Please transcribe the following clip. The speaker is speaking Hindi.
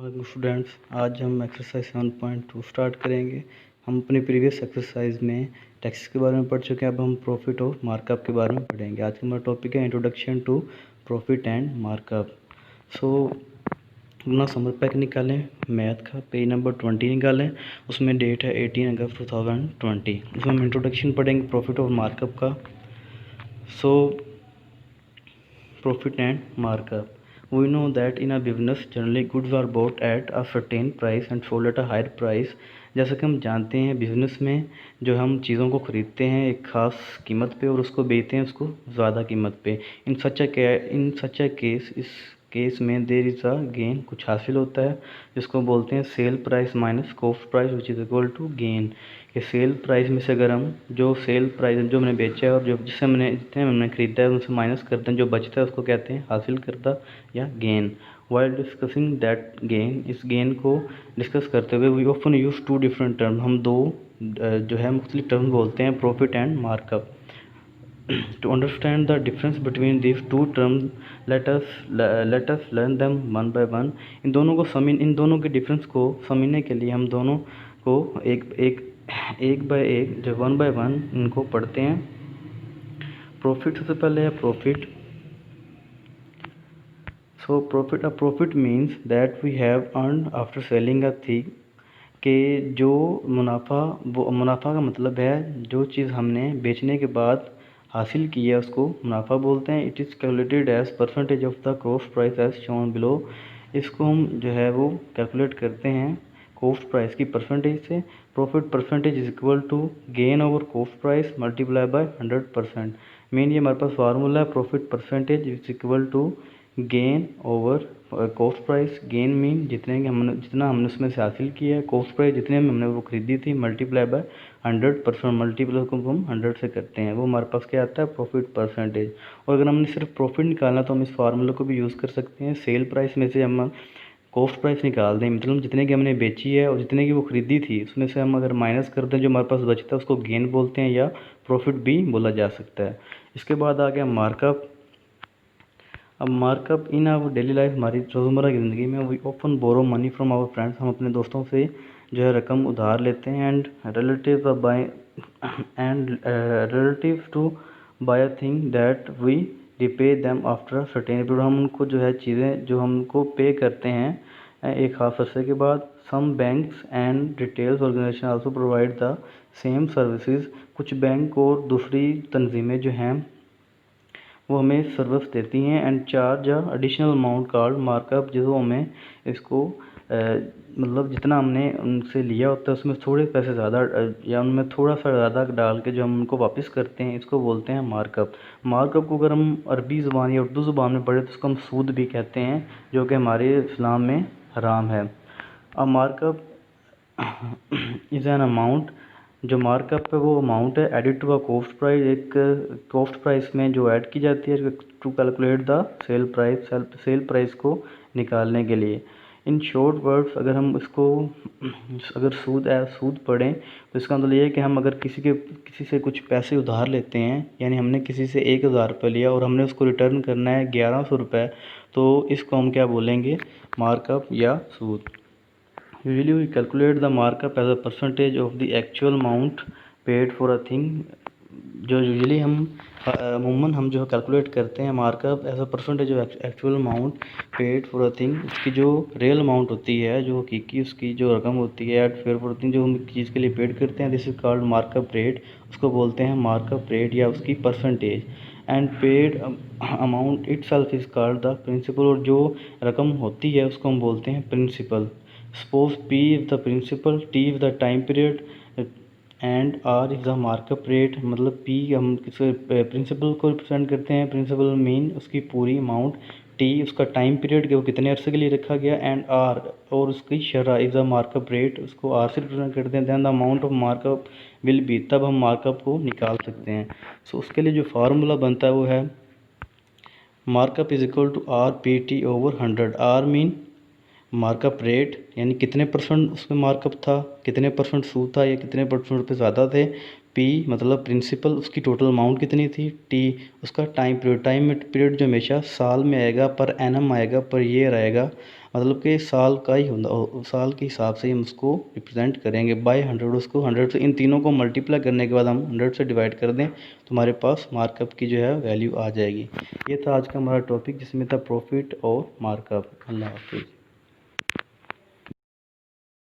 अस्सलाम स्टूडेंट्स, आज हम एक्सरसाइज 7.2 स्टार्ट करेंगे। हम अपनी प्रीवियस एक्सरसाइज में टैक्सेस के बारे में पढ़ चुके हैं। अब हम प्रॉफिट और मार्कअप के बारे में पढ़ेंगे। आज का हमारा टॉपिक है introduction to profit and markup. So अपना समर पैक निकालें, मैथ का पेज नंबर 20 निकालें, उसमें डेट है 18 अगस्त 2020। उसमें हम इंट्रोडक्शन पढ़ेंगे प्रॉफिट और मार्कअप का। So profit and markup. We know that in a business generally goods are bought at a certain price and sold at a higher price। जैसा कि हम जानते हैं बिज़नेस में जो हम चीज़ों को ख़रीदते हैं एक ख़ास कीमत पे और उसको बेचते हैं उसको ज़्यादा कीमत पे। इन सच अ केस इस केस में देर इज़ अ गेन, कुछ हासिल होता है जिसको बोलते हैं sale price minus cost price which is equal to gain. कि सेल प्राइस में से अगर हम जो सेल प्राइस जो मैंने बेचा है और जो जितने मैंने ख़रीदा है उनसे माइनस करते हैं, जो बचता है उसको कहते हैं हासिल करता या gain. While discussing that gain, इस गेन को डिस्कस करते हुए we often use two different term, हम दो जो है मुख्तलिफ टर्म बोलते हैं profit and markup. To understand the difference between these two terms, let us learn them one by one। इन दोनों के डिफरेंस को समझने के लिए हम दोनों को एक बाय एक जो वन बाय वन इनको पढ़ते हैं। प्रॉफिट सबसे पहले है profit. So profit, a profit means that we have earned after selling a thing. कि जो मुनाफा का मतलब है जो चीज़ हमने बेचने के बाद हासिल की है उसको मुनाफा बोलते हैं। It is calculated as percentage of the cost price as shown below. इसको हम जो है वो कैलकुलेट करते हैं कॉस्ट प्राइस की परसेंटेज से। Profit percentage is equal to gain over cost price multiply by 100%। Main ये हमारे पास फार्मूला है profit percentage is equal to gain over cost price. Gain mean जितना हमने उसमें से हासिल किया है, कॉस्ट प्राइस जितने में हमने वो खरीदी थी मल्टीप्लाई बाय 100%। मल्टीप्लाई को हम 100 से करते हैं, वो हमारे पास क्या आता है प्रॉफिट परसेंटेज। और अगर हमने सिर्फ प्रॉफिट निकालना तो हम इस फार्मूला को भी यूज़ कर सकते हैं। सेल प्राइस में से हम कॉस्ट प्राइस निकाल दें, मतलब जितने की हमने बेची है और जितने की वो खरीदी थी उसमें से हम अगर माइनस कर दें जो हमारे पास बचता है उसको गेन बोलते हैं या प्रॉफिट भी बोला जा सकता है। इसके बाद आ गया मार्कअप। अब markup in our daily life, हमारी रोज़मर्रा की ज़िंदगी में we often borrow money from our friends, हम अपने दोस्तों से जो है रकम उधार लेते हैं। And relative to buy a thing that we repay them after certain period, हम उनको जो है चीज़ें जो हमको पे करते हैं एक खास अरसे के बाद। Some banks and retails organisation also provide the same services, कुछ बैंक और दूसरी तंजीमें जो हैं वो हमें सर्विस देती हैं। And charge additional amount called markup, जो हमें इसको मतलब जितना हमने उनसे लिया होता है उसमें थोड़े पैसे ज़्यादा या उनमें थोड़ा सा ज़्यादा डाल के जो हम उनको वापस करते हैं इसको बोलते हैं मार्कअप। मार्कअप को अगर हम अरबी ज़ुबान या उर्दू ज़ुबान में पढ़े तो उसको हम सूद भी कहते हैं, जो कि हमारे इस्लाम में हराम है। A markup is an amount, जो मार्कअप है वो अमाउंट है added to a cost price, एक कॉस्ट प्राइस में जो ऐड की जाती है to calculate the sale price, sale price को निकालने के लिए। इन शॉर्ट वर्ड्स अगर हम इसको अगर सूद पढ़ें तो इसका मतलब ये है कि हम अगर किसी से कुछ पैसे उधार लेते हैं, यानी हमने किसी से 1000 रुपये लिया और हमने उसको रिटर्न करना है 1100 रुपये, तो इसको हम क्या बोलेंगे मार्कअप या सूद। Usually we calculate the markup as a percentage of the actual amount paid for a thing। जो यूजुअली हम अमूमन हम जो कैलकुलेट करते हैं markup as a percentage of actual amount paid for a thing, उसकी जो रियल अमाउंट होती है, जो हकीकी उसकी जो रकम होती है एट फेयर फॉर थिंग, जो हम चीज़ के लिए पेड करते हैं, this is called markup rate, उसको बोलते हैं मार्कअप रेट या उसकी percentage. And paid amount itself is called the principal, और जो रकम होती है उसको हम बोलते हैं principal. Suppose P is the principal, T is the time period and R is the markup rate। मतलब P हम किसी प्रिंसिपल को रिप्रेजेंट करते हैं, प्रिंसिपल मीन उसकी पूरी अमाउंट, T उसका टाइम पीरियड कि वो कितने अरसे के लिए रखा गया, एंड R और उसकी शरह इज़ द मार्कअप रेट, उसको R से रिप्रेजेंट करते हैं। Then the amount of markup will be, तब हम मार्कअप को निकाल सकते हैं। सो उसके लिए जो फार्मूला बनता है वो है markup is equal to R/PT over 100। R mean markup rate यानी कितने परसेंट उसमें मार्कअप था, कितने परसेंट सूद था या कितने परसेंट रुपये ज़्यादा थे। पी मतलब प्रिंसिपल, उसकी टोटल अमाउंट कितनी थी, टी उसका टाइम पीरियड जो हमेशा साल में आएगा, पर एनम आएगा, पर ईयर आएगा, मतलब कि साल का ही होता, साल के हिसाब से हम उसको रिप्रेजेंट करेंगे बाय 100। उसको 100 से इन तीनों को मल्टीप्लाई करने के बाद हम 100 से डिवाइड कर दें तो हमारे पास मार्कअप की जो है वैल्यू आ जाएगी। ये था आज का हमारा टॉपिक जिसमें था प्रॉफिट और मार्कअप। अल्लाह हाफिज़।